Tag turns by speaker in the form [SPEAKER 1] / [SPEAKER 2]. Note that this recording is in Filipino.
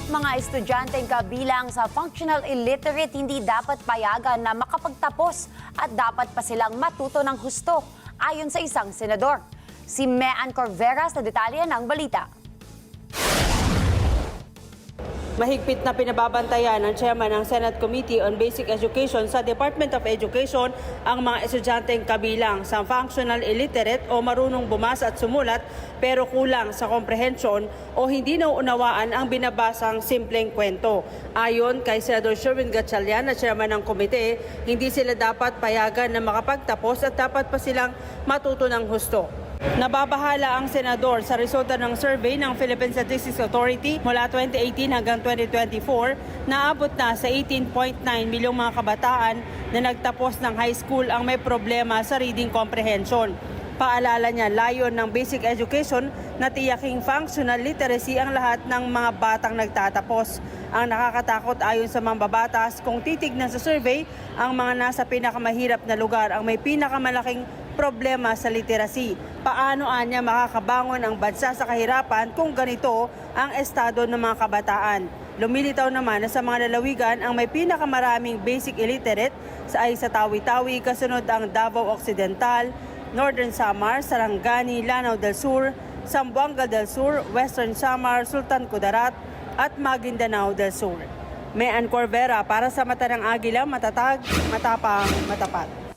[SPEAKER 1] Mga estudyanteng kabilang sa functional illiterate hindi dapat payagan na makapagtapos at dapat pa silang matuto ng husto, ayon sa isang senador. Si Mean Corvera sa detalye ng balita.
[SPEAKER 2] Mahigpit na pinababantayan ng chairman ng Senate Committee on Basic Education sa Department of Education ang mga estudyanteng kabilang sa functional illiterate o marunong bumasa at sumulat pero kulang sa comprehension o hindi nauunawaan ang binabasang simpleng kwento. Ayon kay Senador Sherwin Gatchalian na chairman ng komite, hindi sila dapat payagan na makapagtapos at dapat pa silang matuto ng husto. Nababahala ang senador sa resulta ng survey ng Philippine Statistics Authority mula 2018 hanggang 2024 na abot na sa 18.9 milyong mga kabataan na nagtapos ng high school ang may problema sa reading comprehension. Paalala niya, layon ng basic education na tiyaking functional literacy ang lahat ng mga batang nagtatapos. Ang nakakatakot ayon sa mambabatas, kung titignan sa survey, ang mga nasa pinakamahirap na lugar ang may pinakamalaking problema sa literacy. Paano anya makakabangon ang bansa sa kahirapan kung ganito ang estado ng mga kabataan? Lumilitaw naman na sa mga lalawigan ang may pinakamaraming basic illiterate ay sa Tawi-Tawi, kasunod ang Davao Occidental, Northern Samar, Sarangani, Lanao del Sur, Zamboanga del Sur, Western Samar, Sultan Kudarat at Maguindanao del Sur. Mean Corvera para sa Mata ng Agila, matatag, matapang, matapat.